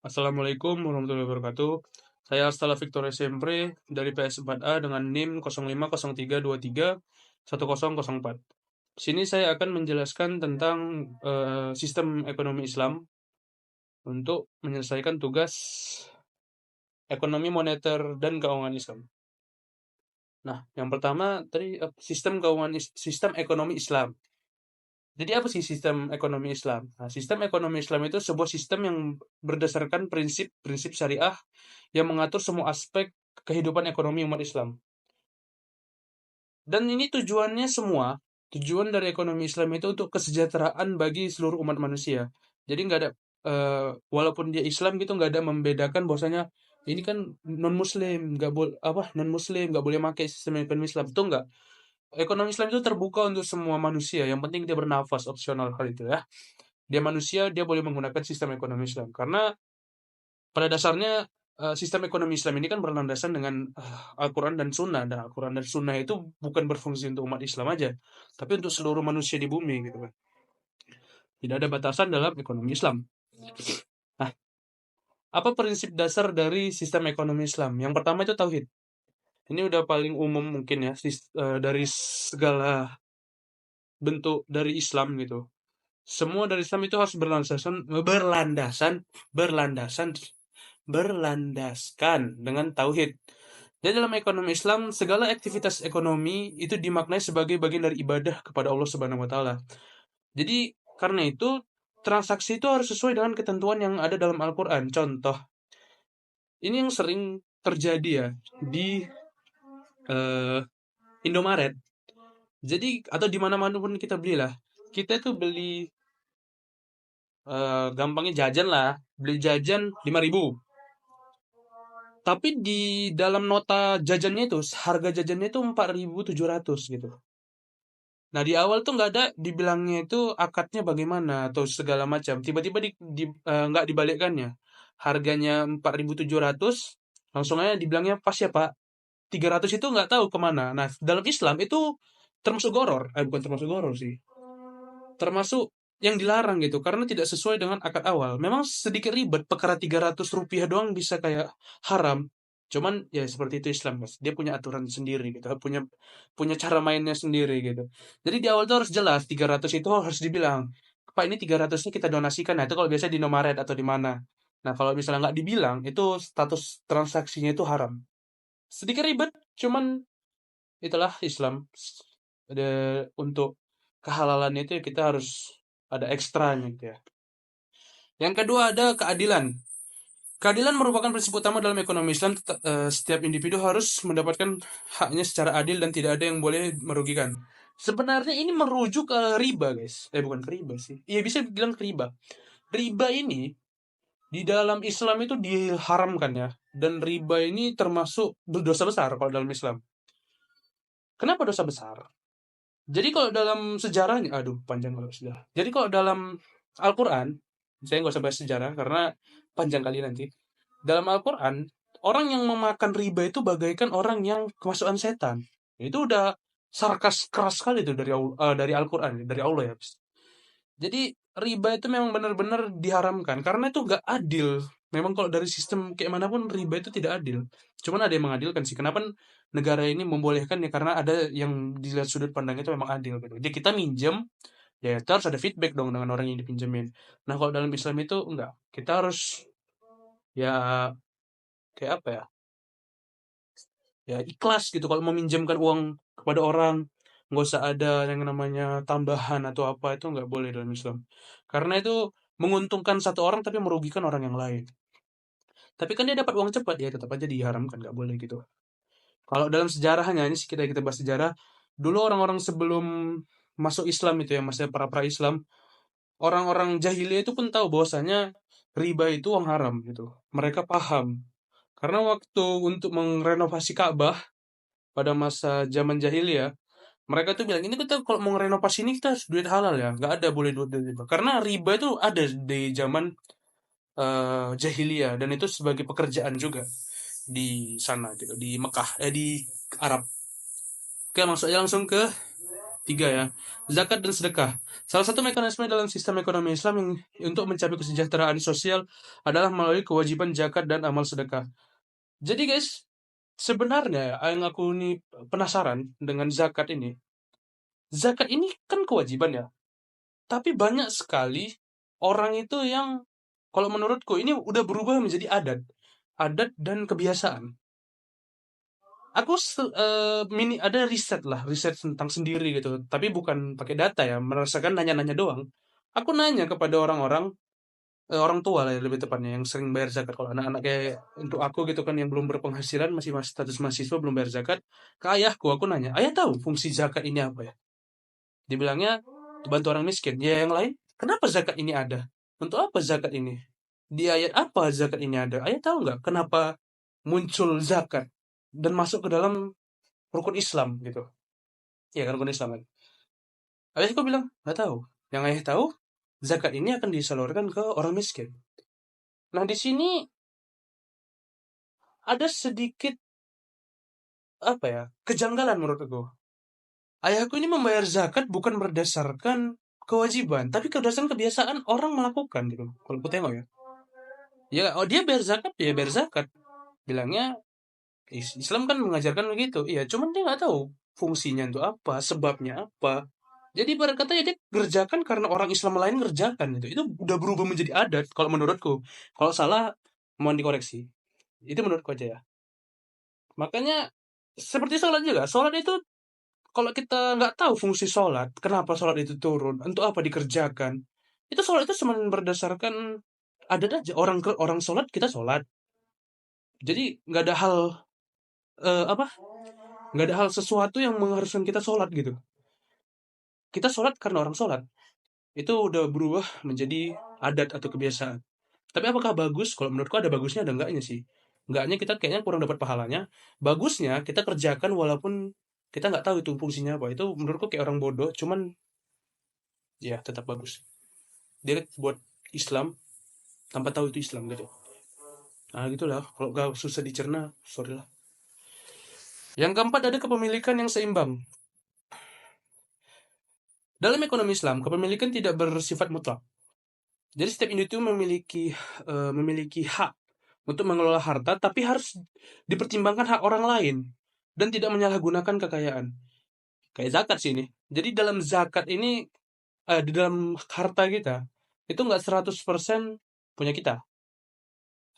Assalamualaikum warahmatullahi wabarakatuh. Saya Astala Victoria Sempre dari PS4A dengan NIM 0503231004. Di sini saya akan menjelaskan tentang sistem ekonomi Islam untuk menyelesaikan tugas ekonomi moneter dan keuangan Islam. Nah, yang pertama tadi sistem ekonomi Islam. Jadi apa sih sistem ekonomi Islam? Nah, sistem ekonomi Islam itu sebuah sistem yang berdasarkan prinsip-prinsip syariah yang mengatur semua aspek kehidupan ekonomi umat Islam. Dan ini tujuan dari ekonomi Islam itu untuk kesejahteraan bagi seluruh umat manusia. Jadi nggak ada, walaupun dia Islam gitu nggak ada membedakan bahwasanya ini kan non Muslim nggak boleh pakai sistem ekonomi Islam itu nggak. Ekonomi Islam itu terbuka untuk semua manusia. Yang penting dia bernafas, opsional hal itu ya. Dia manusia, dia boleh menggunakan sistem ekonomi Islam karena pada dasarnya sistem ekonomi Islam ini kan berlandasan dengan Al-Quran dan Sunnah. Dan Al-Quran dan Sunnah itu bukan berfungsi untuk umat Islam aja, tapi untuk seluruh manusia di bumi gitu kan. Tidak ada batasan dalam ekonomi Islam. Nah, apa prinsip dasar dari sistem ekonomi Islam? Yang pertama itu tauhid. Ini udah paling umum mungkin ya dari segala bentuk dari Islam gitu. Semua dari Islam itu harus berlandaskan dengan tauhid. Jadi dalam ekonomi Islam, segala aktivitas ekonomi itu dimaknai sebagai bagian dari ibadah kepada Allah Subhanahu wa taala. Jadi karena itu transaksi itu harus sesuai dengan ketentuan yang ada dalam Al-Qur'an. Contoh, ini yang sering terjadi ya di eh, Indomaret. Jadi atau di mana-mana pun kita belilah. Kita itu beli gampangnya jajan lah, beli jajan 5.000. Tapi di dalam nota jajannya itu, harga jajannya itu 4.700 gitu. Nah, di awal tuh nggak ada dibilangnya itu akadnya bagaimana atau segala macam. Tiba-tiba nggak dibalikkannya. Harganya 4.700, langsung aja dibilangnya pas ya Pak. 300 itu nggak tahu kemana. Nah, dalam Islam itu termasuk goror. Bukan termasuk goror sih. Termasuk yang dilarang gitu. Karena tidak sesuai dengan akad awal. Memang sedikit ribet. Perkara 300 rupiah doang bisa kayak haram. Cuman ya seperti itu Islam, Mas. Dia punya aturan sendiri gitu. Punya punya cara mainnya sendiri gitu. Jadi di awal tuh harus jelas 300 itu harus dibilang, "Pak, ini 300-nya kita donasikan." Nah, itu kalau biasa di Nomaret atau di mana. Nah, kalau misalnya nggak dibilang, itu status transaksinya itu haram. Sedikit ribet, cuman itulah Islam. Ada untuk kehalalannya itu kita harus ada ekstranya gitu ya. Yang kedua ada keadilan. Keadilan merupakan prinsip utama dalam ekonomi Islam. Setiap individu harus mendapatkan haknya secara adil dan tidak ada yang boleh merugikan. Sebenarnya ini merujuk ke riba, guys. Bukan ke riba sih. Iya, bisa bilang ke riba. Riba ini di dalam Islam itu diharamkan ya. Dan riba ini termasuk dosa besar kalau dalam Islam. Kenapa dosa besar? Jadi kalau dalam sejarahnya, aduh panjang kalau sejarah. Jadi kalau dalam Al-Quran, saya nggak usah bahas sejarah karena panjang kali nanti. Dalam Al-Quran, orang yang memakan riba itu bagaikan orang yang kemasukan setan. Itu udah sarkas keras sekali tuh dari Al-Quran, dari Allah ya. Jadi riba itu memang benar-benar diharamkan karena itu nggak adil. Memang kalau dari sistem kayak manapun riba itu tidak adil. Cuman ada yang mengadilkan sih. Kenapa negara ini membolehkan ya karena ada yang dilihat sudut pandang itu memang adil gitu. Jadi kita minjem ya itu harus ada feedback dong dengan orang yang dipinjemin. Nah kalau dalam Islam itu enggak. Kita harus ya kayak apa ya? Ya ikhlas gitu kalau meminjamkan uang kepada orang, nggak usah ada yang namanya tambahan atau apa itu nggak boleh dalam Islam. Karena itu menguntungkan satu orang tapi merugikan orang yang lain. Tapi kan dia dapat uang cepat ya tetap aja diharamkan nggak boleh gitu. Kalau dalam sejarahnya ini sih kita bahas sejarah. Dulu orang-orang sebelum masuk Islam itu ya masih para Islam, orang-orang jahiliyah itu pun tahu bahwasanya riba itu uang haram gitu. Mereka paham. Karena waktu untuk merenovasi Ka'bah pada masa zaman jahiliyah, mereka tuh bilang, ini kita kalau mau renovasi ini kita harus duit halal ya, nggak ada boleh duit dari riba. Karena riba itu ada di zaman jahiliyah dan itu sebagai pekerjaan juga di sana gitu, di Mekah, di Arab. Oke, masuk aja langsung ke Tiga ya. Zakat dan sedekah. Salah satu mekanisme dalam sistem ekonomi Islam yang untuk mencapai kesejahteraan sosial adalah melalui kewajiban zakat dan amal sedekah. Jadi guys, sebenarnya yang aku ini penasaran dengan zakat ini. Zakat ini kan kewajiban ya. Tapi banyak sekali orang itu yang kalau menurutku ini udah berubah menjadi adat. Adat dan kebiasaan. Aku ada riset lah, riset tentang sendiri gitu. Tapi bukan pakai data ya, merasakan nanya-nanya doang. Aku nanya kepada orang-orang, orang tua lah ya lebih tepatnya, yang sering bayar zakat. Kalau anak-anak kayak untuk aku gitu kan yang belum berpenghasilan, masih status mahasiswa belum bayar zakat. Ke ayahku, aku nanya, ayah tahu fungsi zakat ini apa ya? Dibilangnya, bantu orang miskin. Ya yang lain, kenapa zakat ini ada? Untuk apa zakat ini? Di ayat apa zakat ini ada? Ayah tahu nggak kenapa muncul zakat dan masuk ke dalam rukun Islam gitu? Iya kan rukun Islam kan. Ayahku bilang nggak tahu. Yang ayah tahu zakat ini akan disalurkan ke orang miskin. Nah di sini ada sedikit apa ya kejanggalan menurut aku. Ayahku ini membayar zakat bukan berdasarkan kewajiban, tapi berdasarkan kebiasaan orang melakukan gitu. Kalau aku tengok ya, ya oh dia bayar zakat, ya bayar zakat. Bilangnya Islam kan mengajarkan begitu. Iya, cuman dia nggak tahu fungsinya untuk apa, sebabnya apa. Jadi ibarat kata ya dia kerjakan karena orang Islam lain ngerjakan itu. Itu udah berubah menjadi adat kalau menurutku. Kalau salah mohon dikoreksi. Itu menurutku aja ya. Makanya seperti sholat juga. Sholat itu kalau kita nggak tahu fungsi sholat, kenapa sholat itu turun, untuk apa dikerjakan, itu sholat itu cuma berdasarkan adat aja. Orang sholat kita sholat. Jadi nggak ada hal apa? Nggak ada hal sesuatu yang mengharuskan kita sholat gitu. Kita sholat karena orang sholat. Itu udah berubah menjadi adat atau kebiasaan. Tapi apakah bagus? Kalau menurutku ada bagusnya, ada enggaknya sih. Enggaknya kita kayaknya kurang dapat pahalanya. Bagusnya kita kerjakan walaupun kita nggak tahu itu fungsinya apa. Itu menurutku kayak orang bodoh, cuman ya tetap bagus. Dia buat Islam tanpa tahu itu Islam gitu. Nah gitulah. Kalau gak susah dicerna, sorry lah. Yang keempat ada kepemilikan yang seimbang. Dalam ekonomi Islam, kepemilikan tidak bersifat mutlak. Jadi setiap individu memiliki hak untuk mengelola harta, tapi harus dipertimbangkan hak orang lain dan tidak menyalahgunakan kekayaan. Kayak zakat sih ini. Jadi dalam zakat ini, di dalam harta kita itu nggak 100% punya kita.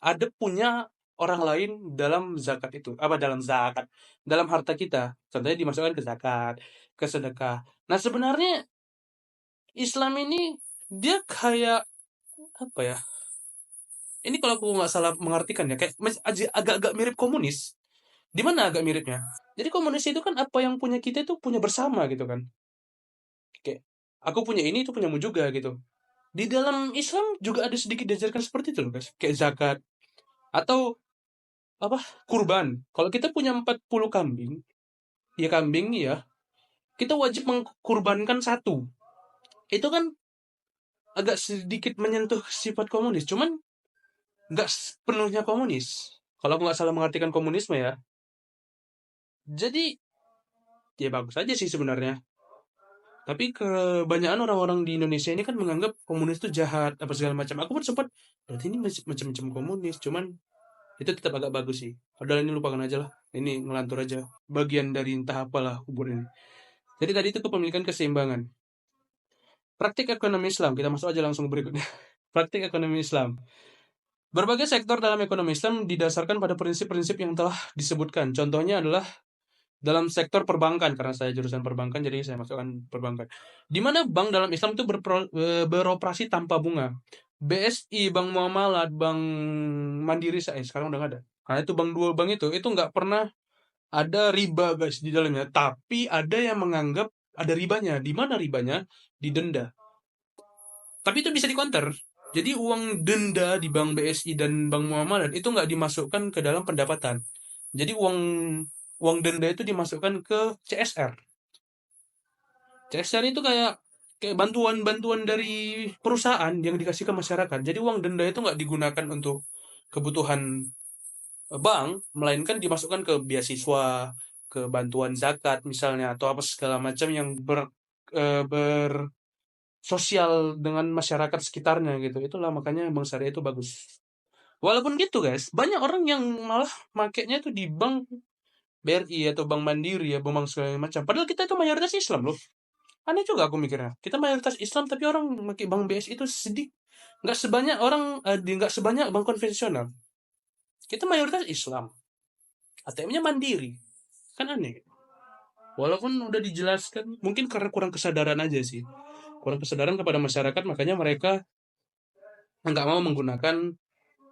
Ada punya orang lain dalam zakat itu. Apa dalam zakat? Dalam harta kita. Contohnya dimasukkan ke zakat, ke sedekah. Nah sebenarnya Islam ini dia kayak apa ya? Ini kalau aku nggak salah mengartikan ya, kayak agak-agak mirip komunis. Di mana agak miripnya? Jadi komunis itu kan apa yang punya kita itu punya bersama gitu kan. Kayak aku punya ini itu punyamu juga gitu. Di dalam Islam juga ada sedikit diajarkan seperti itu loh guys. Kayak zakat atau apa kurban. Kalau kita punya 40 kambing, ya kambing ya, kita wajib mengkurbankan satu. Itu kan agak sedikit menyentuh sifat komunis, cuman nggak sepenuhnya komunis. Kalau aku nggak salah mengartikan komunisme ya. Jadi ya bagus aja sih sebenarnya. Tapi kebanyakan orang-orang di Indonesia ini kan menganggap komunis itu jahat apa segala macam. Aku pun sempat berarti ini macam-macam komunis, cuman itu tetap agak bagus sih. Padahal ini lupakan aja lah. Ini ngelantur aja. Bagian dari entah apalah kubur ini. Jadi tadi itu kepemilikan keseimbangan. Praktik ekonomi Islam. Kita masuk aja langsung berikutnya. Praktik ekonomi Islam. Berbagai sektor dalam ekonomi Islam didasarkan pada prinsip-prinsip yang telah disebutkan. Contohnya adalah dalam sektor perbankan, karena saya jurusan perbankan jadi saya masukkan perbankan. Di mana bank dalam Islam itu beroperasi tanpa bunga. BSI, Bank Muamalat, Bank Mandiri saya sekarang udah nggak ada. Karena itu bank dua bank itu nggak pernah ada riba guys di dalamnya. Tapi ada yang menganggap ada ribanya. Di mana ribanya? Di denda. Tapi itu bisa dikonter. Jadi uang denda di Bank BSI dan Bank Muamalat itu nggak dimasukkan ke dalam pendapatan. Jadi uang denda itu dimasukkan ke CSR. CSR itu kayak kayak bantuan-bantuan dari perusahaan yang dikasih ke masyarakat. Jadi uang denda itu nggak digunakan untuk kebutuhan bank, melainkan dimasukkan ke beasiswa, ke bantuan zakat misalnya, atau apa segala macam yang bersosial dengan masyarakat sekitarnya gitu. Itulah makanya bank syariah itu bagus. Walaupun gitu guys, banyak orang yang malah makainya tuh di bank BRI atau Bank Mandiri ya, bank segala macam. Padahal kita itu mayoritas Islam loh. Aneh juga aku mikirnya. Kita mayoritas Islam tapi orang pakai bank BSI itu sedikit, nggak sebanyak orang, nggak sebanyak bank konvensional. Kita mayoritas Islam. ATM-nya Mandiri. Kan aneh. Walaupun udah dijelaskan, mungkin karena kurang kesadaran aja sih. Kurang kesadaran kepada masyarakat, makanya mereka nggak mau menggunakan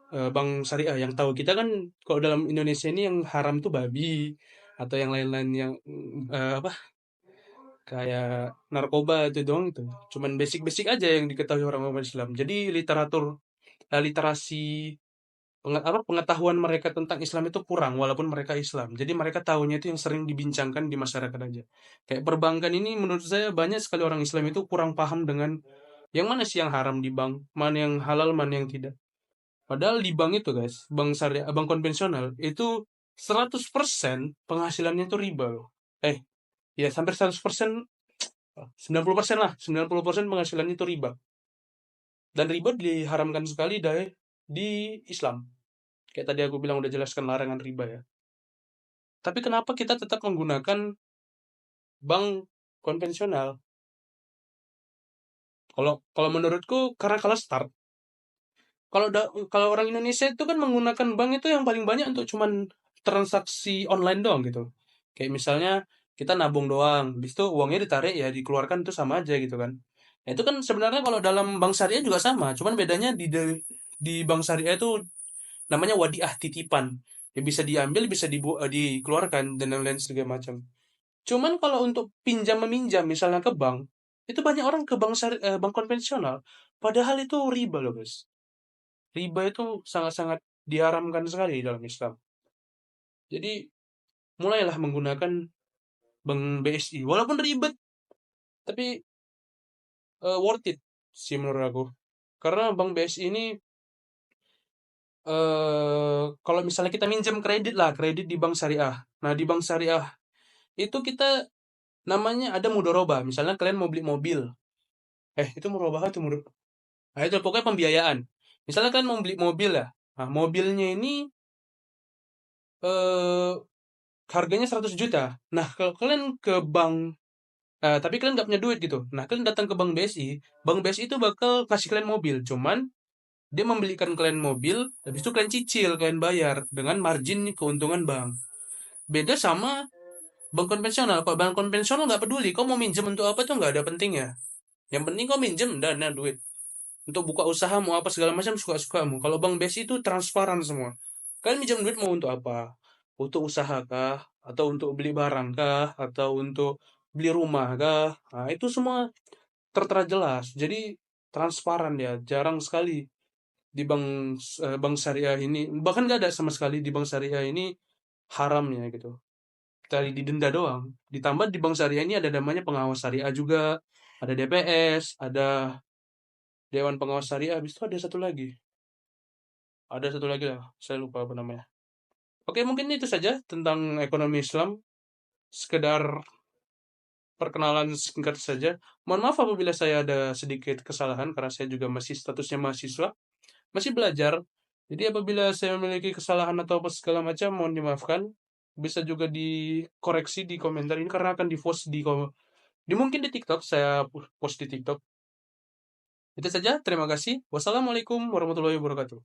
bank syariah. Yang tahu kita kan, kalau dalam Indonesia ini yang haram tuh babi atau yang lain-lain yang apa kayak narkoba itu doang itu. Cuman basic-basic aja yang diketahui orang-orang Islam. Jadi literasi pengetahuan mereka tentang Islam itu kurang walaupun mereka Islam. Jadi mereka tahunya itu yang sering dibincangkan di masyarakat aja. Kayak perbankan ini menurut saya banyak sekali orang Islam itu kurang paham dengan yang mana sih yang haram di bank, mana yang halal, mana yang tidak. Padahal di bank itu guys, bank syariah, bank konvensional itu 100% penghasilannya itu riba loh. Ya hampir 100%, 90% lah, 90% penghasilannya itu riba. Dan riba diharamkan sekali di Islam. Kayak tadi aku bilang udah jelaskan larangan riba ya. Tapi kenapa kita tetap menggunakan bank konvensional? Kalau kalau menurutku karena kalah start. Kalau orang Indonesia itu kan menggunakan bank itu yang paling banyak untuk cuman transaksi online doang gitu. Kayak misalnya kita nabung doang, habis itu uangnya ditarik ya dikeluarkan itu sama aja gitu kan. Nah, itu kan sebenarnya kalau dalam bank syariah juga sama, cuman bedanya di bank syariah itu namanya wadiah titipan. Ya bisa diambil, bisa dikeluarkan dan lain-lain segala macam. Cuman kalau untuk pinjam meminjam misalnya ke bank, itu banyak orang ke bank konvensional, padahal itu riba loh guys. Riba itu sangat-sangat diharamkan sekali dalam Islam. Jadi mulailah menggunakan bank BSI, walaupun ribet, tapi worth it sih menurut aku. Karena bank BSI ini kalau misalnya kita minjem kredit lah, kredit di bank syariah. Nah di bank syariah itu kita namanya ada mudoroba. Misalnya kalian mau beli mobil, itu mudoroba itu Nah itu pokoknya pembiayaan. Misalnya kalian mau beli mobil ya, nah mobilnya ini eh harganya 100 juta. Nah kalau kalian ke bank, tapi kalian nggak punya duit gitu. Nah kalian datang ke bank BSI itu bakal kasih kalian mobil. Cuman dia membelikan kalian mobil, habis itu kalian cicil, kalian bayar dengan margin keuntungan bank. Beda sama bank konvensional. Kalau bank konvensional nggak peduli, kau mau minjem untuk apa tuh nggak ada pentingnya. Yang penting kau minjem dana duit untuk buka usaha mau apa segala macam suka-sukamu. Kalau bank BSI itu transparan semua. Kalian minjem duit mau untuk apa? Untuk usaha kah? Atau untuk beli barang kah? Atau untuk beli rumah kah? Nah, itu semua tertera jelas. Jadi transparan ya. Jarang sekali di bank syariah ini, bahkan nggak ada sama sekali di bank syariah ini haramnya gitu. Kali didenda doang. Ditambah di bank syariah ini ada namanya pengawas syariah juga, ada DPS, ada Dewan Pengawas Syariah, habis itu ada satu lagi. Ada satu lagi lah, saya lupa apa namanya. Oke, mungkin itu saja tentang ekonomi Islam. Sekedar perkenalan singkat saja. Mohon maaf apabila saya ada sedikit kesalahan, karena saya juga masih statusnya mahasiswa, masih belajar. Jadi apabila saya memiliki kesalahan atau apa segala macam, mohon dimaafkan. Bisa juga dikoreksi di komentar ini karena akan di-post di mungkin di TikTok, saya post di TikTok. Itu saja, terima kasih. Wassalamualaikum warahmatullahi wabarakatuh.